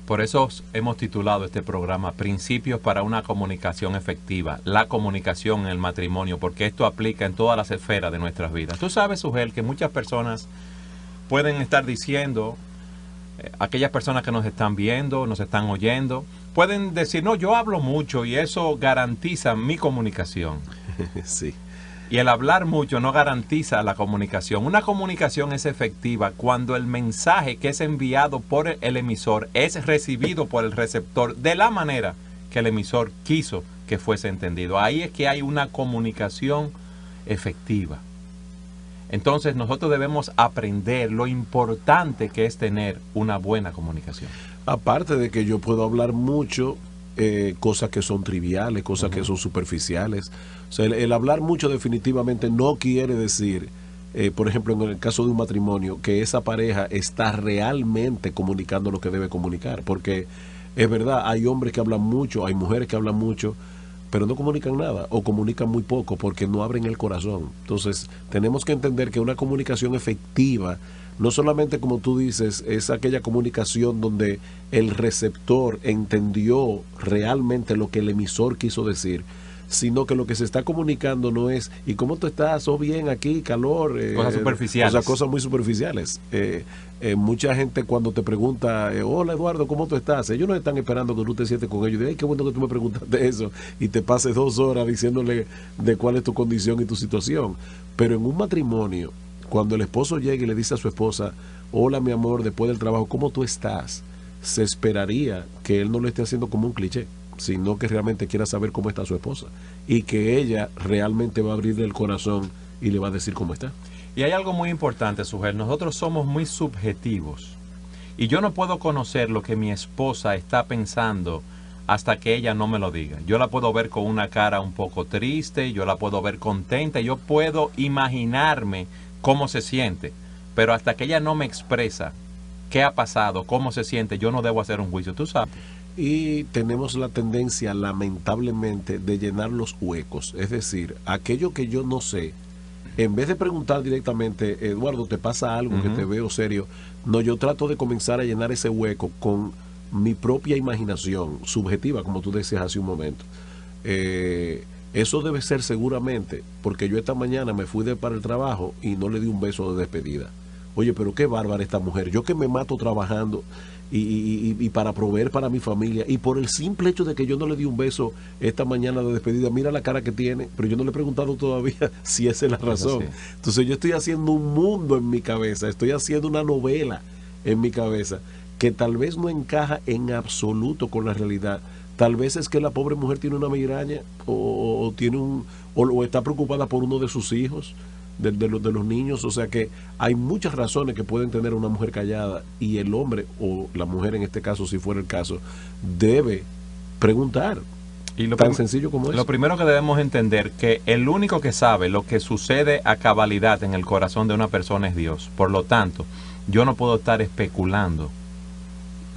Por eso hemos titulado este programa Principios para una comunicación efectiva, la comunicación en el matrimonio, porque esto aplica en todas las esferas de nuestras vidas. Tú sabes, Sugel, que muchas personas pueden estar diciendo, aquellas personas que nos están viendo, nos están oyendo, pueden decir, no, yo hablo mucho y eso garantiza mi comunicación. Sí. Y el hablar mucho no garantiza la comunicación. Una comunicación es efectiva cuando el mensaje que es enviado por el emisor es recibido por el receptor de la manera que el emisor quiso que fuese entendido. Ahí es que hay una comunicación efectiva. Entonces nosotros debemos aprender lo importante que es tener una buena comunicación. Aparte de que yo puedo hablar mucho, cosas que son triviales, cosas que son superficiales. O sea, el hablar mucho definitivamente no quiere decir, por ejemplo, en el caso de un matrimonio, que esa pareja está realmente comunicando lo que debe comunicar. Porque es verdad, hay hombres que hablan mucho, hay mujeres que hablan mucho, pero no comunican nada o comunican muy poco porque no abren el corazón. Entonces, tenemos que entender que una comunicación efectiva, no solamente como tú dices, es aquella comunicación donde el receptor entendió realmente lo que el emisor quiso decir, sino que lo que se está comunicando no es ¿y cómo tú estás? ¿O bien aquí? ¿Calor? Cosas superficiales. O sea, cosas muy superficiales. Mucha gente cuando te pregunta, hola Eduardo, ¿cómo tú estás? Ellos no están esperando que tú te sientes con ellos. Dicen, ay, qué bueno que tú me preguntaste eso y te pases 2 horas diciéndole de cuál es tu condición y tu situación. Pero en un matrimonio, cuando el esposo llega y le dice a su esposa, hola mi amor, después del trabajo, ¿cómo tú estás? Se esperaría que él no lo esté haciendo como un cliché, sino que realmente quiera saber cómo está su esposa y que ella realmente va a abrirle el corazón y le va a decir cómo está. Y hay algo muy importante, Sugel, nosotros somos muy subjetivos y yo no puedo conocer lo que mi esposa está pensando hasta que ella no me lo diga. Yo la puedo ver con una cara un poco triste, yo la puedo ver contenta, yo puedo imaginarme cómo se siente, pero hasta que ella no me expresa qué ha pasado, cómo se siente, yo no debo hacer un juicio, tú sabes. Y tenemos la tendencia, lamentablemente, de llenar los huecos. Es decir, aquello que yo no sé, en vez de preguntar directamente, Eduardo, ¿te pasa algo que te veo serio? No, yo trato de comenzar a llenar ese hueco con mi propia imaginación subjetiva, como tú decías hace un momento. Eso debe ser seguramente, porque yo esta mañana me fui para el trabajo y no le di un beso de despedida. Oye, pero qué bárbara esta mujer. Yo que me mato trabajando y para proveer para mi familia, y por el simple hecho de que yo no le di un beso esta mañana de despedida, mira la cara que tiene, pero yo no le he preguntado todavía si esa es la razón. Entonces yo estoy haciendo un mundo en mi cabeza, estoy haciendo una novela en mi cabeza que tal vez no encaja en absoluto con la realidad. Tal vez es que la pobre mujer tiene una migraña o tiene o está preocupada por uno de sus hijos, de los niños. O sea que hay muchas razones que pueden tener una mujer callada, y el hombre o la mujer, en este caso, si fuera el caso, debe preguntar. Y tan sencillo como eso. Lo primero que debemos entender que el único que sabe lo que sucede a cabalidad en el corazón de una persona es Dios. Por lo tanto, yo no puedo estar especulando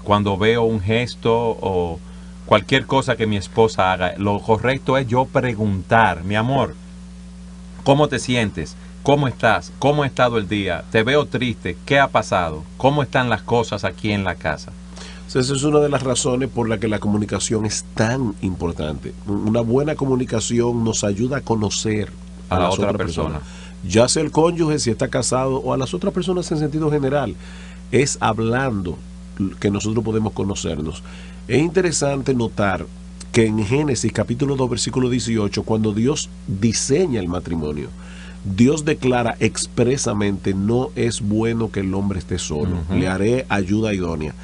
cuando veo un gesto o cualquier cosa que mi esposa haga. Lo correcto es yo preguntar, mi amor, ¿cómo te sientes? ¿Cómo estás? ¿Cómo ha estado el día? Te veo triste. ¿Qué ha pasado? ¿Cómo están las cosas aquí en la casa? Esa es una de las razones por la que la comunicación es tan importante. Una buena comunicación nos ayuda a conocer a la otra persona. Ya sea el cónyuge, si está casado, o a las otras personas en sentido general. Es hablando que nosotros podemos conocernos. Es interesante notar que en Génesis capítulo 2 versículo 18, cuando Dios diseña el matrimonio, Dios declara expresamente: no es bueno que el hombre esté solo, le haré ayuda idónea.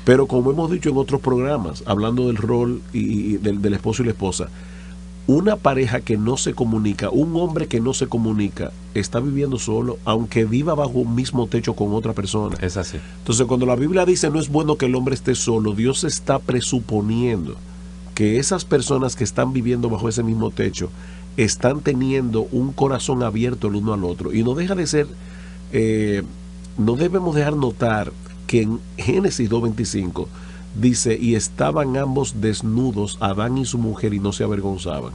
Pero como hemos dicho en otros programas, hablando del rol y del esposo y la esposa, una pareja que no se comunica, un hombre que no se comunica, está viviendo solo, aunque viva bajo un mismo techo con otra persona. Es así. Entonces, cuando la Biblia dice no es bueno que el hombre esté solo, Dios está presuponiendo que esas personas que están viviendo bajo ese mismo techo están teniendo un corazón abierto el uno al otro. Y no deja de ser, no debemos dejar notar que en Génesis 2:25 dice: y estaban ambos desnudos, Adán y su mujer, y no se avergonzaban.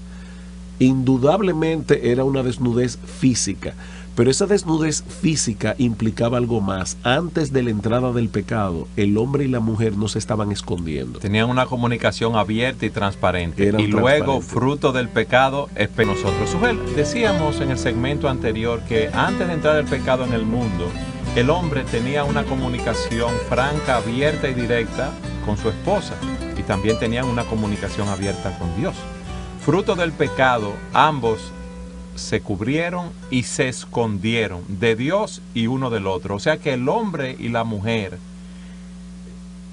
Indudablemente era una desnudez física, Pero esa desnudez física implicaba algo más. Antes de la entrada del pecado, el hombre y la mujer no se estaban escondiendo. Tenían una comunicación abierta y transparente. Eran y luego, transparentes. fruto del pecado, es nosotros. Sujel, decíamos en el segmento anterior que antes de entrar el pecado en el mundo, el hombre tenía una comunicación franca, abierta y directa con su esposa. Y también tenían una comunicación abierta con Dios. Fruto del pecado, ambos se cubrieron y se escondieron de Dios y uno del otro. O sea que el hombre y la mujer,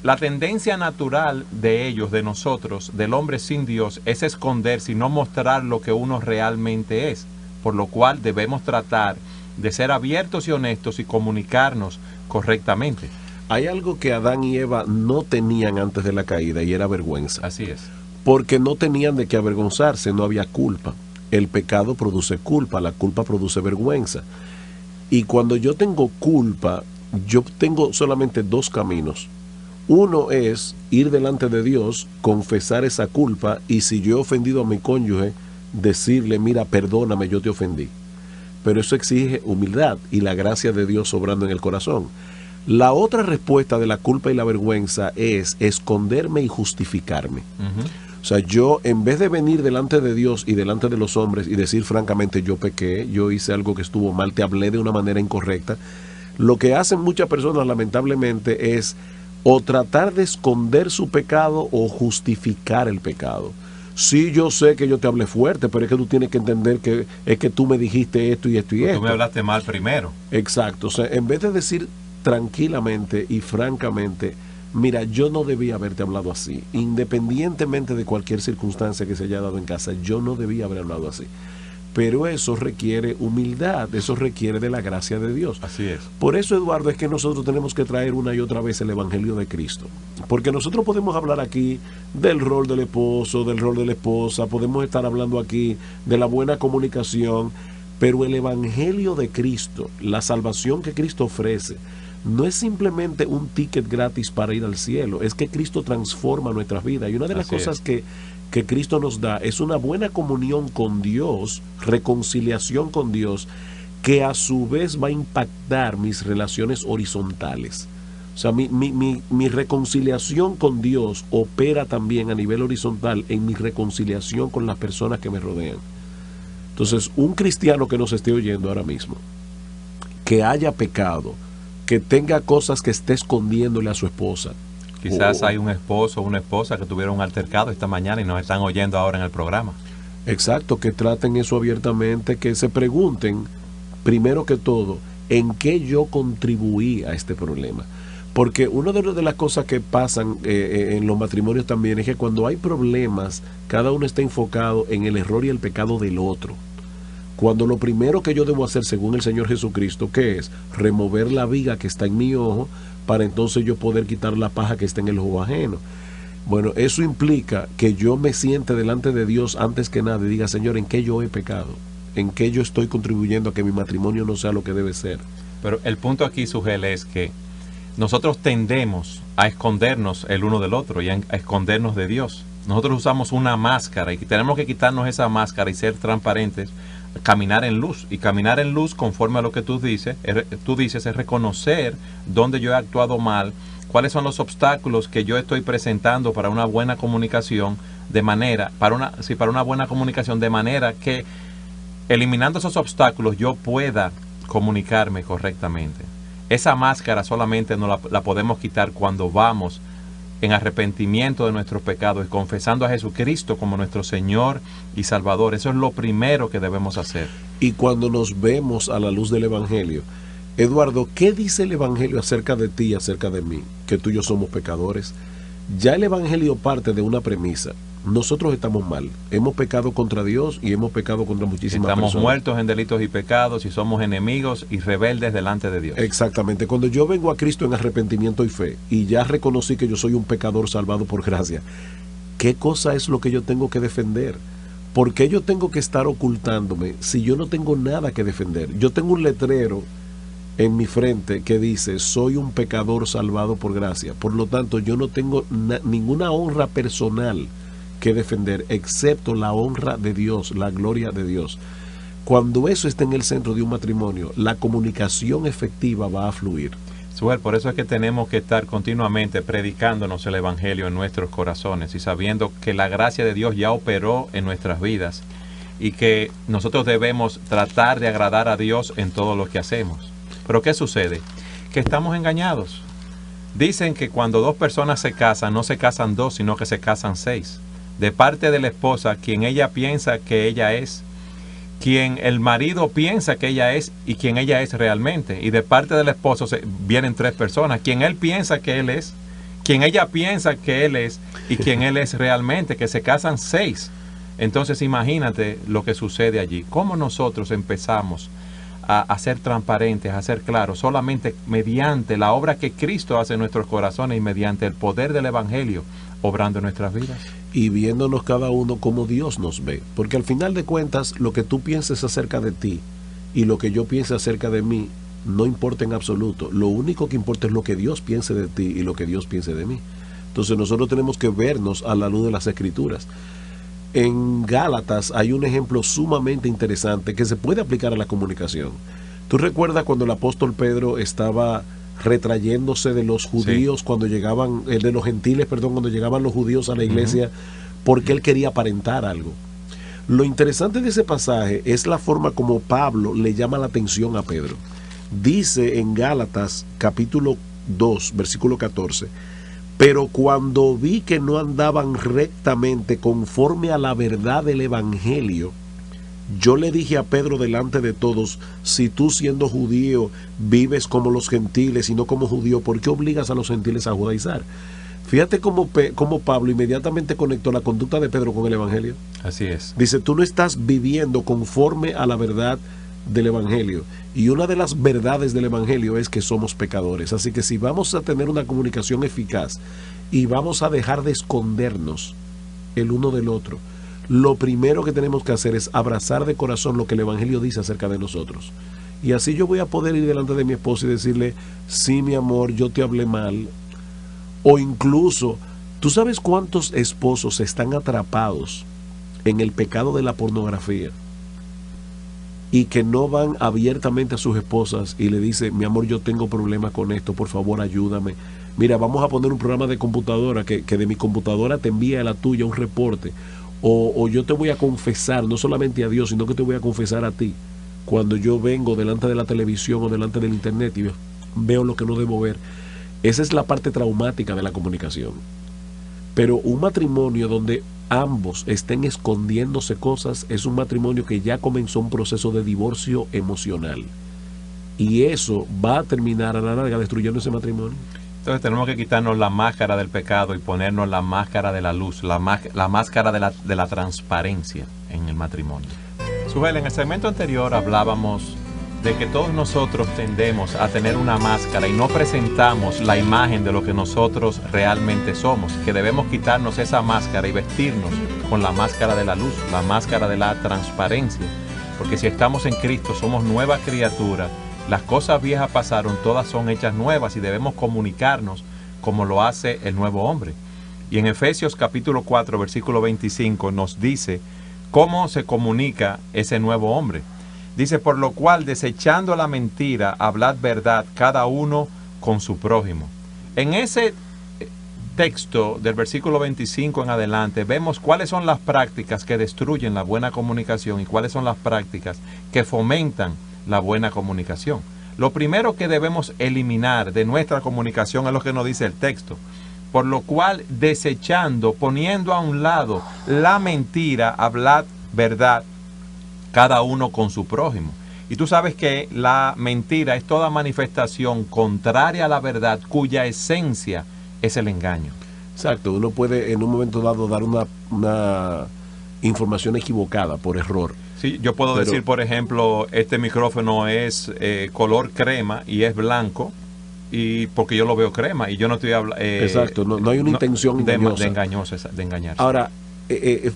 la tendencia natural de ellos, de nosotros, del hombre sin Dios, es esconderse y no mostrar lo que uno realmente es. Por lo cual debemos tratar de ser abiertos y honestos y comunicarnos correctamente. Hay algo que Adán y Eva no tenían antes de la caída y era vergüenza. Así es. Porque no tenían de qué avergonzarse, no había culpa. El pecado produce culpa, la culpa produce vergüenza. Y cuando yo tengo culpa, yo tengo solamente dos caminos. Uno es ir delante de Dios, confesar esa culpa y si yo he ofendido a mi cónyuge, decirle, mira, perdóname, yo te ofendí. Pero eso exige humildad y la gracia de Dios obrando en el corazón. La otra respuesta de la culpa y la vergüenza es esconderme y justificarme. O sea, yo en vez de venir delante de Dios y delante de los hombres y decir francamente yo pequé, yo hice algo que estuvo mal, te hablé de una manera incorrecta, lo que hacen muchas personas lamentablemente es o tratar de esconder su pecado o justificar el pecado. Sí, yo sé que yo te hablé fuerte, pero es que tú tienes que entender que es que tú me dijiste esto y esto y esto. Tú me hablaste mal primero. Exacto. O sea, en vez de decir tranquilamente y francamente, mira, yo no debía haberte hablado así, independientemente de cualquier circunstancia que se haya dado en casa, yo no debía haber hablado así. Pero eso requiere humildad, eso requiere de la gracia de Dios. Así es. Por eso, Eduardo, es que nosotros tenemos que traer una y otra vez el Evangelio de Cristo. Porque nosotros podemos hablar aquí del rol del esposo, del rol de la esposa, podemos estar hablando aquí de la buena comunicación, pero el Evangelio de Cristo, la salvación que Cristo ofrece, no es simplemente un ticket gratis para ir al cielo, es que Cristo transforma nuestras vidas. Y una de las cosas que Cristo nos da es una buena comunión con Dios, reconciliación con Dios, que a su vez va a impactar mis relaciones horizontales. O sea, mi reconciliación con Dios opera también a nivel horizontal en mi reconciliación con las personas que me rodean. Entonces, un cristiano que nos esté oyendo ahora mismo, que haya pecado, que tenga cosas que esté escondiéndole a su esposa. Quizás hay un esposo o una esposa que tuvieron un altercado esta mañana y nos están oyendo ahora en el programa. Exacto, que traten eso abiertamente, que se pregunten, primero que todo, en qué yo contribuí a este problema. Porque una de las cosas que pasan en los matrimonios también es que cuando hay problemas, cada uno está enfocado en el error y el pecado del otro. Cuando lo primero que yo debo hacer según el Señor Jesucristo, ¿qué es? Remover la viga que está en mi ojo para entonces yo poder quitar la paja que está en el ojo ajeno. Bueno, eso implica que yo me siente delante de Dios antes que nada y diga, Señor, ¿en qué yo he pecado? ¿En qué yo estoy contribuyendo a que mi matrimonio no sea lo que debe ser? Pero el punto aquí, Sujel, es que nosotros tendemos a escondernos el uno del otro y a escondernos de Dios. Nosotros usamos una máscara y tenemos que quitarnos esa máscara y ser transparentes, caminar en luz. Y caminar en luz, conforme a lo que tú dices es reconocer dónde yo he actuado mal, cuáles son los obstáculos que yo estoy presentando para una buena comunicación, para una buena comunicación, de manera que eliminando esos obstáculos yo pueda comunicarme correctamente. Esa máscara solamente la podemos quitar cuando vamos en arrepentimiento de nuestros pecados y confesando a Jesucristo como nuestro Señor y Salvador. Eso es lo primero que debemos hacer. Y cuando nos vemos a la luz del Evangelio, Eduardo, ¿qué dice el Evangelio acerca de ti y acerca de mí? Que tú y yo somos pecadores. Ya el Evangelio parte de una premisa. Nosotros estamos mal. Hemos pecado contra Dios y hemos pecado contra muchísimas personas. Estamos muertos en delitos y pecados y somos enemigos y rebeldes delante de Dios. Exactamente. Cuando yo vengo a Cristo en arrepentimiento y fe y ya reconocí que yo soy un pecador salvado por gracia, ¿qué cosa es lo que yo tengo que defender? ¿Por qué yo tengo que estar ocultándome si yo no tengo nada que defender? Yo tengo un letrero en mi frente que dice, soy un pecador salvado por gracia. Por lo tanto, yo no tengo ninguna honra personal que defender, excepto la honra de Dios, la gloria de Dios. Cuando eso está en el centro de un matrimonio, la comunicación efectiva va a fluir. Suel, por eso es que tenemos que estar continuamente predicándonos el Evangelio en nuestros corazones y sabiendo que la gracia de Dios ya operó en nuestras vidas y que nosotros debemos tratar de agradar a Dios en todo lo que hacemos. Pero ¿qué sucede? Que estamos engañados. Dicen que cuando dos personas se casan, no se casan dos, sino que se casan 6. De parte de la esposa, quien ella piensa que ella es, quien el marido piensa que ella es y quien ella es realmente. Y de parte del esposo vienen 3 personas, quien él piensa que él es, quien ella piensa que él es y quien él es realmente, que se casan 6. Entonces imagínate lo que sucede allí. ¿Cómo nosotros empezamos a ser transparentes, a ser claros? Solamente mediante la obra que Cristo hace en nuestros corazones y mediante el poder del Evangelio obrando en nuestras vidas. Y viéndonos cada uno como Dios nos ve. Porque al final de cuentas, lo que tú pienses acerca de ti y lo que yo piense acerca de mí no importa en absoluto. Lo único que importa es lo que Dios piense de ti y lo que Dios piense de mí. Entonces nosotros tenemos que vernos a la luz de las Escrituras. En Gálatas hay un ejemplo sumamente interesante que se puede aplicar a la comunicación. ¿Tú recuerdas cuando el apóstol Pedro estaba retrayéndose de los judíos, sí, cuando llegaban, de los gentiles, perdón, cuando llegaban los judíos a la iglesia, porque él quería aparentar algo? Lo interesante de ese pasaje es la forma como Pablo le llama la atención a Pedro. Dice en Gálatas capítulo 2, versículo 14: pero cuando vi que no andaban rectamente conforme a la verdad del Evangelio, yo le dije a Pedro delante de todos: si tú, siendo judío, vives como los gentiles y no como judío, ¿por qué obligas a los gentiles a judaizar? Fíjate cómo Pablo inmediatamente conectó la conducta de Pedro con el Evangelio. Así es. Dice, tú no estás viviendo conforme a la verdad del Evangelio. Y una de las verdades del Evangelio es que somos pecadores. Así que si vamos a tener una comunicación eficaz y vamos a dejar de escondernos el uno del otro, lo primero que tenemos que hacer es abrazar de corazón lo que el Evangelio dice acerca de nosotros. Y así yo voy a poder ir delante de mi esposa y decirle: sí, mi amor, yo te hablé mal. O incluso, ¿tú sabes cuántos esposos están atrapados en el pecado de la pornografía y que no van abiertamente a sus esposas y le dicen: mi amor, yo tengo problemas con esto, por favor ayúdame, mira, vamos a poner un programa de computadora que de mi computadora te envía a la tuya un reporte, o yo te voy a confesar no solamente a Dios, sino que te voy a confesar a ti cuando yo vengo delante de la televisión o delante del internet y veo lo que no debo ver? Esa es la parte traumática de la comunicación. Pero un matrimonio donde ambos estén escondiéndose cosas es un matrimonio que ya comenzó un proceso de divorcio emocional. Y eso va a terminar a la larga destruyendo ese matrimonio. Entonces tenemos que quitarnos la máscara del pecado y ponernos la máscara de la luz, la máscara de la transparencia en el matrimonio. Sujel, en el segmento anterior hablábamos de que todos nosotros tendemos a tener una máscara y no presentamos la imagen de lo que nosotros realmente somos, que debemos quitarnos esa máscara y vestirnos con la máscara de la luz, la máscara de la transparencia, porque si estamos en Cristo somos nueva criatura, las cosas viejas pasaron, todas son hechas nuevas y debemos comunicarnos como lo hace el nuevo hombre. Y en Efesios capítulo 4 versículo 25 nos dice cómo se comunica ese nuevo hombre. Dice: por lo cual, desechando la mentira, hablad verdad cada uno con su prójimo. En ese texto del versículo 25 en adelante, vemos cuáles son las prácticas que destruyen la buena comunicación y cuáles son las prácticas que fomentan la buena comunicación. Lo primero que debemos eliminar de nuestra comunicación es lo que nos dice el texto. Por lo cual, desechando, poniendo a un lado la mentira, hablad verdad cada uno con su prójimo. Y tú sabes que la mentira es toda manifestación contraria a la verdad, cuya esencia es el engaño. Exacto, uno puede en un momento dado dar una información equivocada por error. Sí, yo puedo decir, por ejemplo, este micrófono es color crema y es blanco, y porque yo lo veo crema y yo no estoy hablando... exacto, no hay una intención de engañar. Ahora,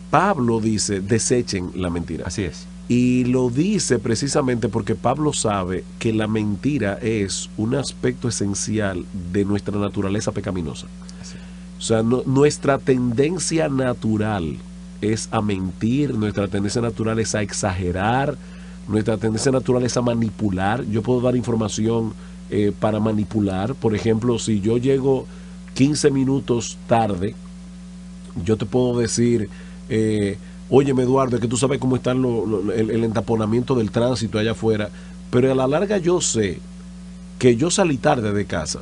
Pablo dice: desechen la mentira. Así es. Y lo dice precisamente porque Pablo sabe que la mentira es un aspecto esencial de nuestra naturaleza pecaminosa. O sea, nuestra tendencia natural es a mentir, nuestra tendencia natural es a exagerar, Nuestra tendencia natural es a manipular. Yo puedo dar información para manipular. Por ejemplo, si yo llego 15 minutos tarde, yo te puedo decir, óyeme Eduardo, es que tú sabes cómo está el entaponamiento del tránsito allá afuera, pero a la larga yo sé que yo salí tarde de casa.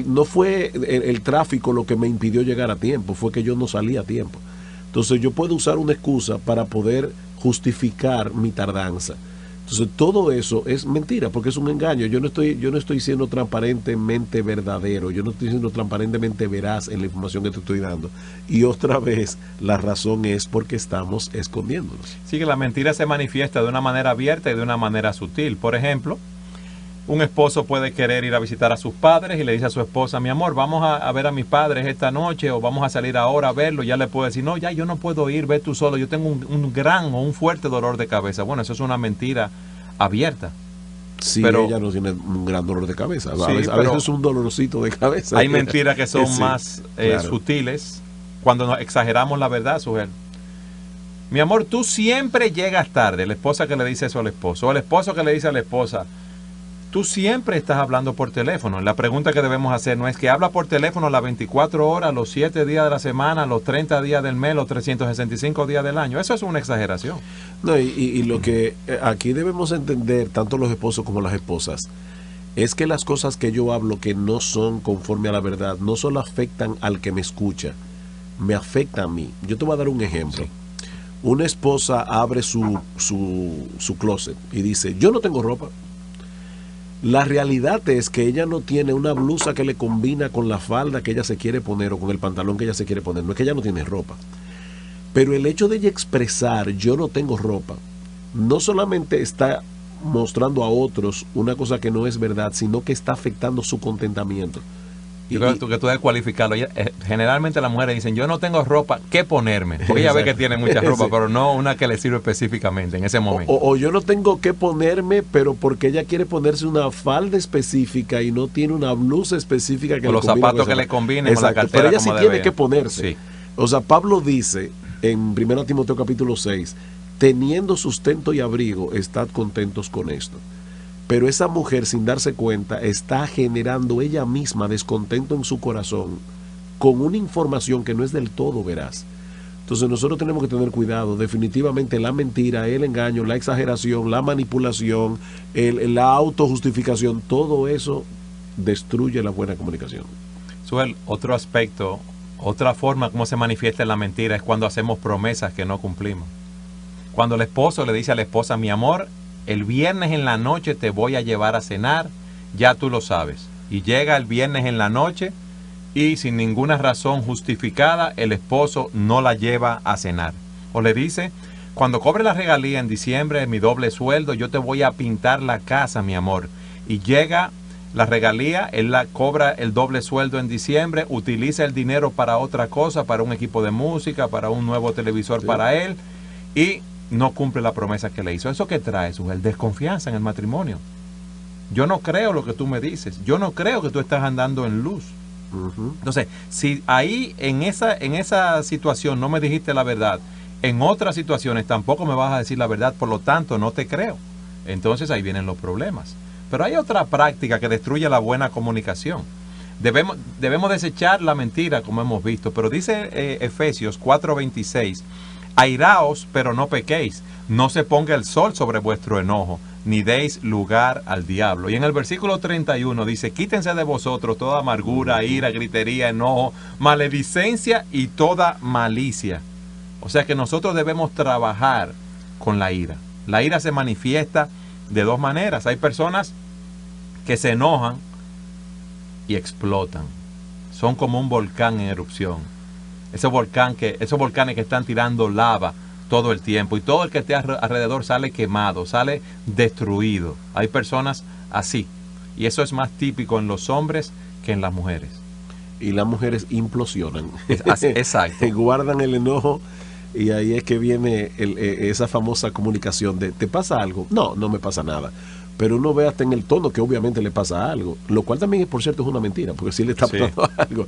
No fue el tráfico lo que me impidió llegar a tiempo, fue que yo no salí a tiempo. Entonces yo puedo usar una excusa para poder justificar mi tardanza. Entonces todo eso es mentira, porque es un engaño. Yo no estoy siendo transparentemente verdadero, yo no estoy siendo transparentemente veraz en la información que te estoy dando. Y otra vez, la razón es porque estamos escondiéndonos. Sí, que la mentira se manifiesta de una manera abierta y de una manera sutil. Por ejemplo, un esposo puede querer ir a visitar a sus padres y le dice a su esposa, mi amor, vamos a ver a mis padres esta noche o vamos a salir ahora a verlo. Ya le puede decir, no, ya yo no puedo ir, ve tú solo, yo tengo un gran o un fuerte dolor de cabeza. Bueno, eso es una mentira abierta. Sí, pero ella no tiene un gran dolor de cabeza. Sí, a veces es un dolorcito de cabeza. Hay mentiras que son sí, más claro, sutiles cuando nos exageramos la verdad, Sujel. Mi amor, tú siempre llegas tarde. La esposa que le dice eso al esposo, o el esposo que le dice a la esposa, tú siempre estás hablando por teléfono. La pregunta que debemos hacer no es que habla por teléfono las 24 horas, los 7 días de la semana, los 30 días del mes, los 365 días del año. Eso es una exageración. No, y lo que aquí debemos entender, tanto los esposos como las esposas, es que las cosas que yo hablo que no son conforme a la verdad, no solo afectan al que me escucha, me afecta a mí. Yo te voy a dar un ejemplo. Sí. Una esposa abre su closet y dice, yo no tengo ropa. La realidad es que ella no tiene una blusa que le combina con la falda que ella se quiere poner o con el pantalón que ella se quiere poner. No es que ella no tiene ropa. Pero el hecho de ella expresar yo no tengo ropa, no solamente está mostrando a otros una cosa que no es verdad, sino que está afectando su contentamiento. Yo creo que tú debes cualificarlo. Generalmente las mujeres dicen, yo no tengo ropa, ¿qué ponerme? Porque ella ve que tiene mucha ropa, sí, pero no una que le sirve específicamente en ese momento. O yo no tengo qué ponerme, pero porque ella quiere ponerse una falda específica y no tiene una blusa específica que o los zapatos que le combinen con la cartera. Pero ella sí tiene que ponerse. Sí. O sea, Pablo dice en 1 Timoteo capítulo 6, teniendo sustento y abrigo, estad contentos con esto. Pero esa mujer, sin darse cuenta, está generando ella misma descontento en su corazón con una información que no es del todo veraz. Entonces nosotros tenemos que tener cuidado. Definitivamente la mentira, el engaño, la exageración, la manipulación, la autojustificación, todo eso destruye la buena comunicación. Suel, otro aspecto, otra forma como se manifiesta la mentira es cuando hacemos promesas que no cumplimos. Cuando el esposo le dice a la esposa, mi amor, el viernes en la noche te voy a llevar a cenar, ya tú lo sabes. Y llega el viernes en la noche y sin ninguna razón justificada el esposo no la lleva a cenar. O le dice, cuando cobre la regalía en diciembre, mi doble sueldo, yo te voy a pintar la casa, mi amor. Y llega la regalía, él la cobra el doble sueldo en diciembre, utiliza el dinero para otra cosa, para un equipo de música, para un nuevo televisor, sí, para él, y no cumple la promesa que le hizo. ¿Eso qué trae, Sujel? Desconfianza en el matrimonio. Yo no creo lo que tú me dices. Yo no creo que tú estás andando en luz. Entonces, si ahí en esa situación no me dijiste la verdad, en otras situaciones tampoco me vas a decir la verdad, por lo tanto no te creo. Entonces ahí vienen los problemas. Pero hay otra práctica que destruye la buena comunicación. Debemos desechar la mentira, como hemos visto, pero dice Efesios 4:26, airaos, pero no pequéis, no se ponga el sol sobre vuestro enojo, ni deis lugar al diablo. Y en el versículo 31 dice, quítense de vosotros toda amargura, ira, gritería, enojo, maledicencia y toda malicia. O sea que nosotros debemos trabajar con la ira. La ira se manifiesta de dos maneras. Hay personas que se enojan y explotan. Son como un volcán en erupción. Esos volcanes que están tirando lava todo el tiempo y todo el que esté alrededor sale quemado, sale destruido. Hay personas así y eso es más típico en los hombres que en las mujeres. Y las mujeres implosionan. Exacto. Guardan el enojo y ahí es que viene esa famosa comunicación de ¿te pasa algo? No, no me pasa nada. Pero uno ve hasta en el tono que obviamente le pasa algo, lo cual también, por cierto, es una mentira, porque sí le está pasando algo.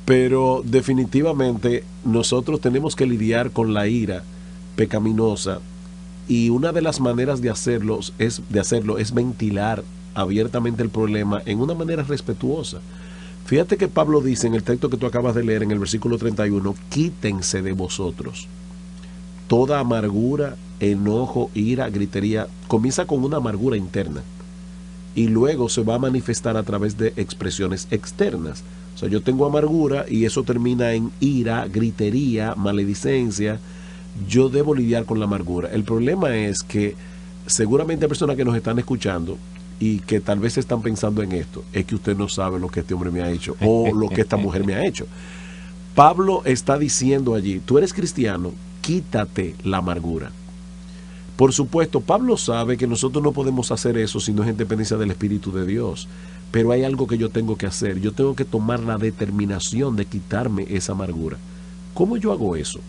Pero definitivamente nosotros tenemos que lidiar con la ira pecaminosa y una de las maneras de hacerlo es ventilar abiertamente el problema en una manera respetuosa. Fíjate que Pablo dice en el texto que tú acabas de leer, en el versículo 31, quítense de vosotros toda amargura, enojo, ira, gritería. Comienza con una amargura interna y luego se va a manifestar a través de expresiones externas. O sea, yo tengo amargura y eso termina en ira, gritería, maledicencia. Yo debo lidiar con la amargura. El problema es que seguramente hay personas que nos están escuchando y que tal vez están pensando en esto, es que usted no sabe lo que este hombre me ha hecho o lo que esta mujer me ha hecho. Pablo está diciendo allí, tú eres cristiano, quítate la amargura. Por supuesto, Pablo sabe que nosotros no podemos hacer eso si no es en dependencia del Espíritu de Dios, pero hay algo que yo tengo que hacer. Yo tengo que tomar la determinación de quitarme esa amargura. ¿Cómo yo hago eso?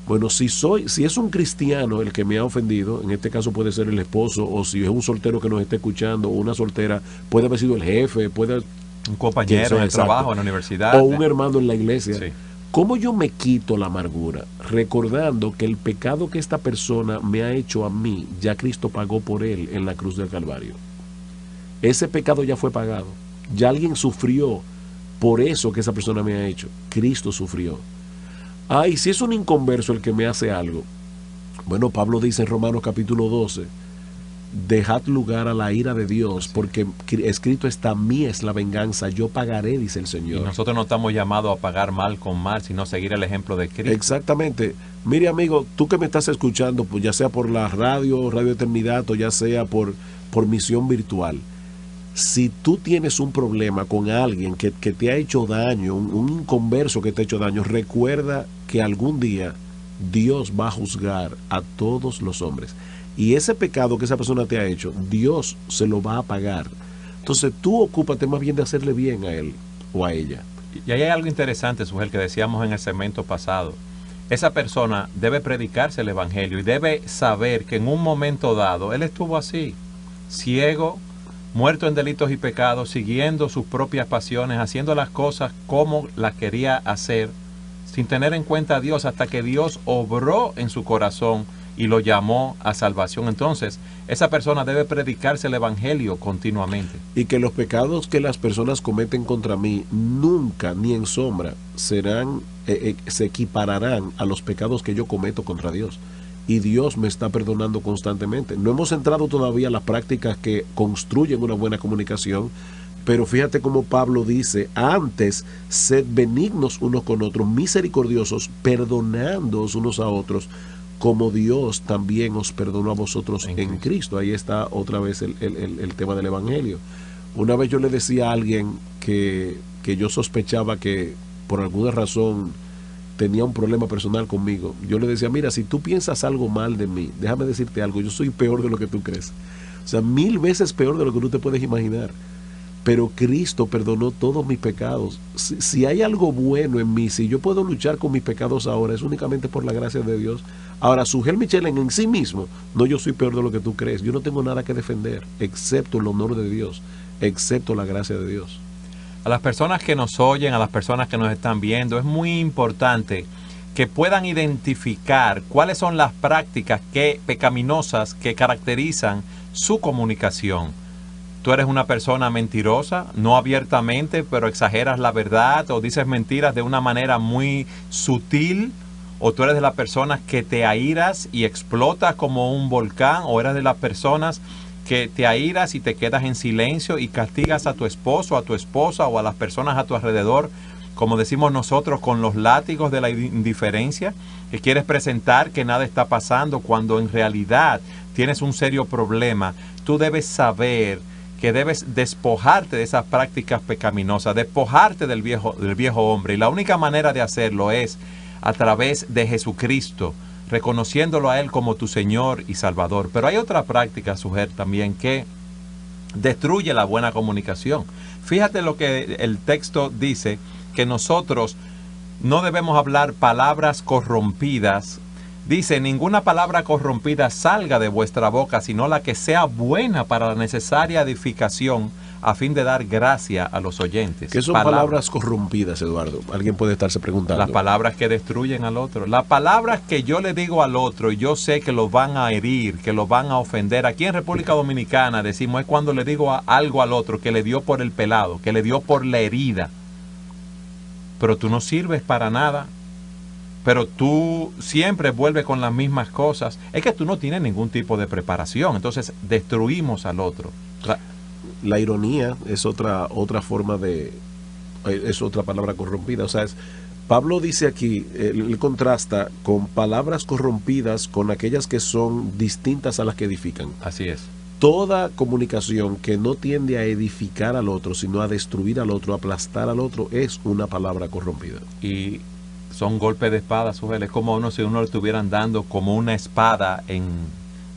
Bueno, si es un cristiano el que me ha ofendido, en este caso puede ser el esposo, o si es un soltero que nos está escuchando, o una soltera, puede haber sido el jefe, puede un compañero en el trabajo, en la universidad, o un hermano en la iglesia. Sí. ¿Cómo yo me quito la amargura? Recordando que el pecado que esta persona me ha hecho a mí, ya Cristo pagó por él en la cruz del Calvario. Ese pecado ya fue pagado. Ya alguien sufrió por eso que esa persona me ha hecho. Cristo sufrió. Ay, si es un inconverso el que me hace algo. Bueno, Pablo dice en Romanos capítulo 12, dejad lugar a la ira de Dios, porque escrito está, mía es la venganza, yo pagaré, dice el Señor. Y nosotros no estamos llamados a pagar mal con mal, sino seguir el ejemplo de Cristo. Exactamente. Mire, amigo, tú que me estás escuchando, pues ya sea por la Radio Eternidad, o ya sea por misión virtual, si tú tienes un problema con alguien que te ha hecho daño, un inconverso que te ha hecho daño, recuerda que algún día Dios va a juzgar a todos los hombres. Y ese pecado que esa persona te ha hecho, Dios se lo va a pagar. Entonces tú ocúpate más bien de hacerle bien a él o a ella. Y ahí hay algo interesante, Sujel, que decíamos en el segmento pasado. Esa persona debe predicarse el evangelio y debe saber que en un momento dado él estuvo así, ciego, muerto en delitos y pecados, siguiendo sus propias pasiones, haciendo las cosas como las quería hacer, sin tener en cuenta a Dios, hasta que Dios obró en su corazón y lo llamó a salvación. Entonces, esa persona debe predicarse el evangelio continuamente. Y que los pecados que las personas cometen contra mí nunca, ni en sombra, se equipararán a los pecados que yo cometo contra Dios. Y Dios me está perdonando constantemente. No hemos entrado todavía a las prácticas que construyen una buena comunicación, pero fíjate cómo Pablo dice, antes, sed benignos unos con otros, misericordiosos, perdonándoos unos a otros, como Dios también os perdonó a vosotros en Cristo. Ahí está otra vez el tema del evangelio. Una vez yo le decía a alguien que yo sospechaba que por alguna razón tenía un problema personal conmigo. Yo le decía, mira, si tú piensas algo mal de mí, déjame decirte algo, yo soy peor de lo que tú crees. O sea, 1000 veces peor de lo que tú te puedes imaginar. Pero Cristo perdonó todos mis pecados. Si hay algo bueno en mí, si yo puedo luchar con mis pecados ahora, es únicamente por la gracia de Dios. Ahora, Sujel Michelén en sí mismo, no, yo soy peor de lo que tú crees. Yo no tengo nada que defender, excepto el honor de Dios, excepto la gracia de Dios. A las personas que nos oyen, a las personas que nos están viendo, es muy importante que puedan identificar cuáles son las prácticas pecaminosas que caracterizan su comunicación. Tú eres una persona mentirosa, no abiertamente, pero exageras la verdad o dices mentiras de una manera muy sutil, o tú eres de las personas que te airas y explotas como un volcán, o eres de las personas que te airas y te quedas en silencio y castigas a tu esposo, a tu esposa o a las personas a tu alrededor, como decimos nosotros, con los látigos de la indiferencia, que quieres presentar que nada está pasando cuando en realidad tienes un serio problema. Tú debes saber que debes despojarte de esas prácticas pecaminosas, despojarte del viejo hombre, y la única manera de hacerlo es a través de Jesucristo, reconociéndolo a Él como tu Señor y Salvador. Pero hay otra práctica, Sujel, también que destruye la buena comunicación. Fíjate lo que el texto dice, que nosotros no debemos hablar palabras corrompidas Dice, ninguna palabra corrompida salga de vuestra boca, sino la que sea buena para la necesaria edificación, a fin de dar gracia a los oyentes. ¿Qué son palabras corrompidas, Eduardo? Alguien puede estarse preguntando. Las palabras que destruyen al otro. Las palabras que yo le digo al otro y yo sé que lo van a herir, que lo van a ofender. Aquí en República Dominicana decimos es cuando le digo algo al otro que le dio por el pelado, que le dio por la herida. Pero tú no sirves para nada. Pero tú siempre vuelves con las mismas cosas. Es que tú no tienes ningún tipo de preparación. Entonces destruimos al otro. La ironía es otra forma es otra palabra corrompida. O sea, Pablo dice aquí, él contrasta con palabras corrompidas con aquellas que son distintas a las que edifican. Así es. Toda comunicación que no tiende a edificar al otro, sino a destruir al otro, a aplastar al otro, es una palabra corrompida. Y son golpes de espada, Sujel. Es como si uno le estuvieran dando como una espada en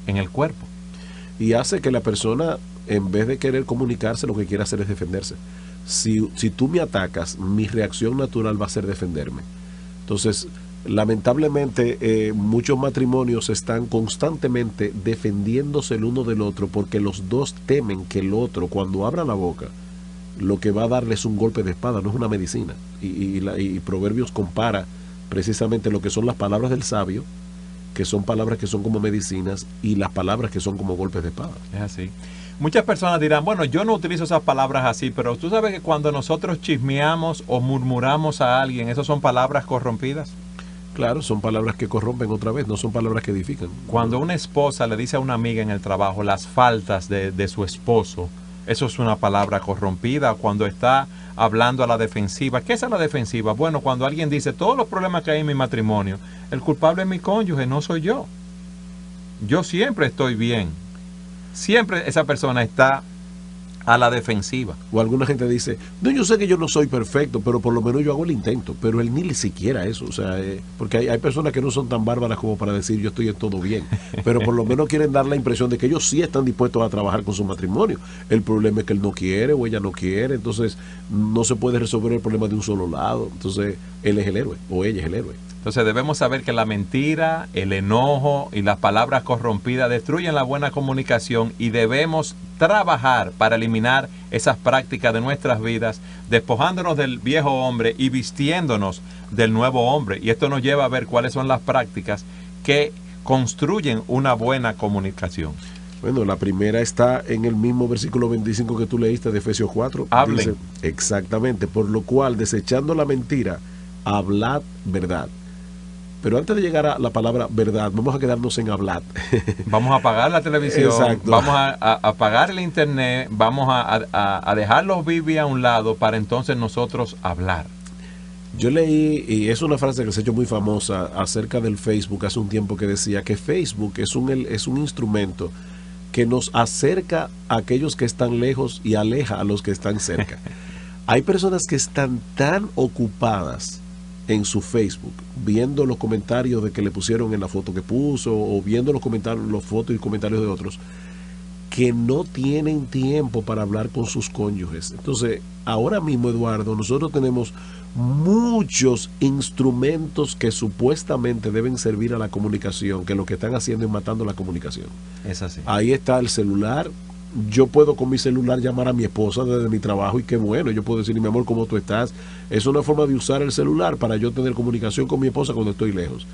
el cuerpo. Y hace que la persona, en vez de querer comunicarse, lo que quiere hacer es defenderse. Si tú me atacas, mi reacción natural va a ser defenderme. Entonces, lamentablemente, muchos matrimonios están constantemente defendiéndose el uno del otro porque los dos temen que el otro, cuando abra la boca, lo que va a darle es un golpe de espada, no es una medicina. Y Proverbios compara precisamente lo que son las palabras del sabio, que son palabras que son como medicinas, y las palabras que son como golpes de espada. Es así. Muchas personas dirán, bueno, yo no utilizo esas palabras así, pero tú sabes que cuando nosotros chismeamos o murmuramos a alguien, ¿esas son palabras corrompidas? Claro, son palabras que corrompen otra vez, no son palabras que edifican. Cuando una esposa le dice a una amiga en el trabajo las faltas de su esposo, eso es una palabra corrompida. Cuando está hablando a la defensiva, ¿qué es a la defensiva? Bueno, cuando alguien dice todos los problemas que hay en mi matrimonio, el culpable es mi cónyuge, no soy yo. Yo siempre estoy bien. Siempre esa persona está a la defensiva. O alguna gente dice, no, yo sé que yo no soy perfecto, pero por lo menos yo hago el intento. Pero él ni siquiera eso. O sea, porque hay personas que no son tan bárbaras como para decir yo estoy en todo bien. Pero por lo menos quieren dar la impresión de que ellos sí están dispuestos a trabajar con su matrimonio. El problema es que él no quiere o ella no quiere. Entonces no se puede resolver el problema de un solo lado. Entonces él es el héroe o ella es el héroe. Entonces debemos saber que la mentira, el enojo y las palabras corrompidas destruyen la buena comunicación y debemos trabajar para eliminar esas prácticas de nuestras vidas, despojándonos del viejo hombre y vistiéndonos del nuevo hombre. Y esto nos lleva a ver cuáles son las prácticas que construyen una buena comunicación. Bueno, la primera está en el mismo versículo 25 que tú leíste de Efesios 4. Hablen. Dice, exactamente, por lo cual, desechando la mentira, hablad verdad. Pero antes de llegar a la palabra verdad, vamos a quedarnos en hablar. Vamos a apagar la televisión, exacto, vamos a apagar el internet, vamos a dejar los Bibi a un lado para entonces nosotros hablar. Yo leí, y es una frase que se ha hecho muy famosa acerca del Facebook hace un tiempo, que decía que Facebook es un instrumento que nos acerca a aquellos que están lejos y aleja a los que están cerca. Hay personas que están tan ocupadas en su Facebook, viendo los comentarios de que le pusieron en la foto que puso, o viendo los comentarios, los fotos y comentarios de otros, que no tienen tiempo para hablar con sus cónyuges. Entonces, ahora mismo, Eduardo, nosotros tenemos muchos instrumentos que supuestamente deben servir a la comunicación, que lo que están haciendo es matando la comunicación. Es así. Ahí está el celular. Yo puedo con mi celular llamar a mi esposa desde mi trabajo y qué bueno, yo puedo decirle, mi amor, ¿cómo tú estás? Es una forma de usar el celular para yo tener comunicación con mi esposa cuando estoy lejos.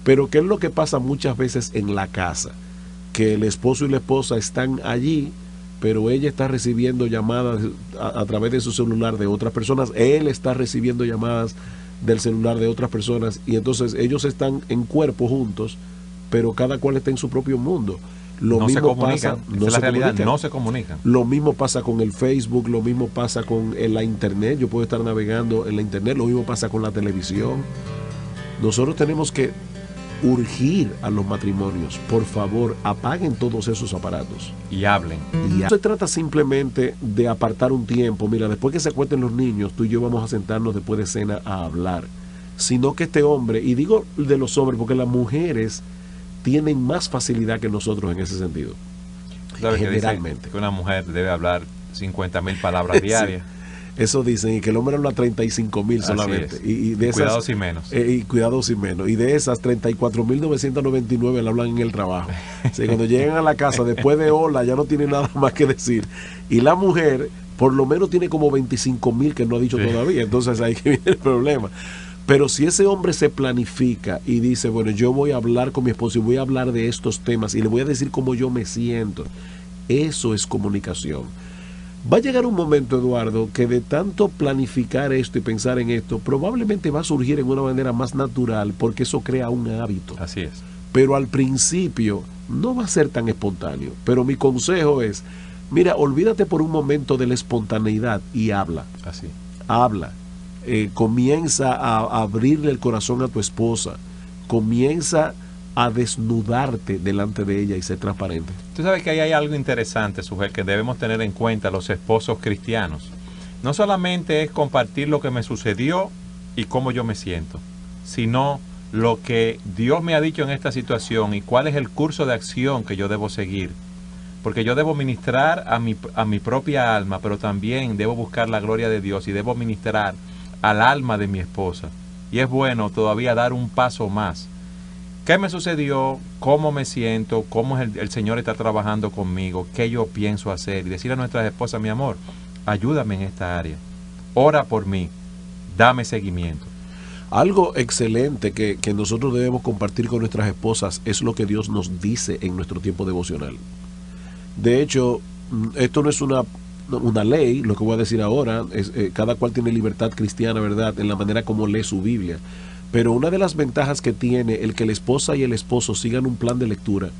Pero ¿qué es lo que pasa muchas veces en la casa? Que el esposo y la esposa están allí, pero ella está recibiendo llamadas a través de su celular de otras personas, él está recibiendo llamadas del celular de otras personas, y entonces ellos están en cuerpo juntos, pero cada cual está en su propio mundo. Lo no mismo se comunican, pasa, no es la realidad, no se comunican. Lo mismo pasa con el Facebook, lo mismo pasa con la internet. Yo puedo estar navegando en la internet, lo mismo pasa con la televisión. Nosotros tenemos que urgir a los matrimonios, por favor, apaguen todos esos aparatos y hablen. No se trata simplemente de apartar un tiempo, mira, después que se acuesten los niños, tú y yo vamos a sentarnos después de cena a hablar, sino que este hombre, y digo de los hombres porque las mujeres tienen más facilidad que nosotros en ese sentido. ¿Sabes generalmente? Que una mujer debe hablar 50,000 palabras diarias. Eso dicen, y que el hombre habla 35.000 solamente. Y de esas, cuidados y menos. Y cuidados y menos. Y de esas 34.999 le hablan en el trabajo. O sea, cuando llegan a la casa, después de hola, ya no tienen nada más que decir. Y la mujer, por lo menos tiene como 25.000 que no ha dicho todavía. Entonces ahí que viene el problema. Pero si ese hombre se planifica y dice, bueno, yo voy a hablar con mi esposo y voy a hablar de estos temas y le voy a decir cómo yo me siento, eso es comunicación. Va a llegar un momento, Eduardo, que de tanto planificar esto y pensar en esto, probablemente va a surgir en una manera más natural porque eso crea un hábito. Así es. Pero al principio no va a ser tan espontáneo. Pero mi consejo es, mira, olvídate por un momento de la espontaneidad y habla. Así. Habla. Comienza a abrirle el corazón a tu esposa, comienza a desnudarte delante de ella y ser transparente. Tú sabes que ahí hay algo interesante, Sujel, que debemos tener en cuenta los esposos cristianos. No solamente es compartir lo que me sucedió y cómo yo me siento, sino lo que Dios me ha dicho en esta situación y cuál es el curso de acción que yo debo seguir. Porque yo debo ministrar a mi propia alma, pero también debo buscar la gloria de Dios y debo ministrar al alma de mi esposa. Y es bueno todavía dar un paso más. ¿Qué me sucedió? ¿Cómo me siento? ¿Cómo el Señor está trabajando conmigo? ¿Qué yo pienso hacer? Y decirle a nuestras esposas, mi amor, ayúdame en esta área. Ora por mí. Dame seguimiento. Algo excelente que nosotros debemos compartir con nuestras esposas es lo que Dios nos dice en nuestro tiempo devocional. De hecho, esto no es una ley, lo que voy a decir ahora, cada cual tiene libertad cristiana, ¿verdad?, en la manera como lee su Biblia. Pero una de las ventajas que tiene el que la esposa y el esposo sigan un plan de lectura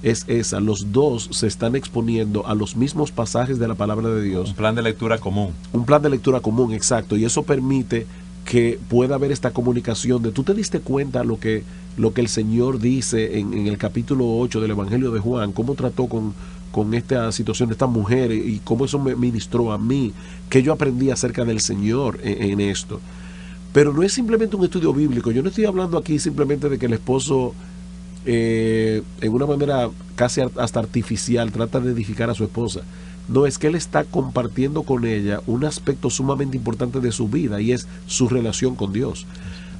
es esa. Los dos se están exponiendo a los mismos pasajes de la palabra de Dios. Un plan de lectura común. Un plan de lectura común, exacto. Y eso permite que pueda haber esta comunicación de, ¿tú te diste cuenta lo que el Señor dice en el capítulo 8 del Evangelio de Juan? ¿Cómo trató con esta situación de esta mujer y cómo eso me ministró a mí? ¿Qué yo aprendí acerca del Señor en esto? Pero no es simplemente un estudio bíblico. Yo no estoy hablando aquí simplemente de que el esposo, en una manera casi hasta artificial, trata de edificar a su esposa. No, es que él está compartiendo con ella un aspecto sumamente importante de su vida y es su relación con Dios.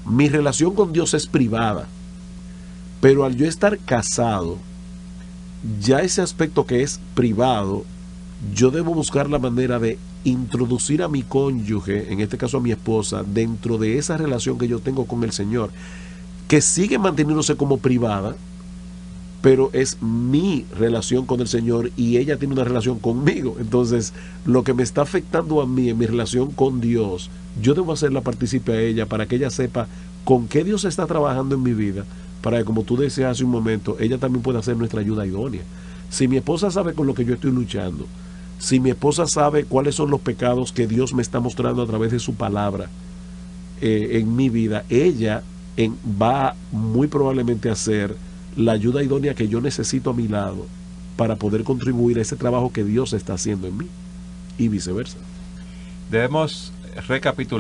Mi relación con Dios es privada, pero al yo estar casado, ya ese aspecto que es privado, yo debo buscar la manera de introducir a mi cónyuge, en este caso a mi esposa, dentro de esa relación que yo tengo con el Señor, que sigue manteniéndose como privada, pero es mi relación con el Señor y ella tiene una relación conmigo. Entonces, lo que me está afectando a mí en mi relación con Dios, yo debo hacerla partícipe a ella para que ella sepa con qué Dios está trabajando en mi vida, para que, como tú decías hace un momento, ella también pueda ser nuestra ayuda idónea. Si mi esposa sabe con lo que yo estoy luchando, si mi esposa sabe cuáles son los pecados que Dios me está mostrando a través de su palabra en mi vida, ella va muy probablemente a ser la ayuda idónea que yo necesito a mi lado para poder contribuir a ese trabajo que Dios está haciendo en mí y viceversa. Debemos recapitular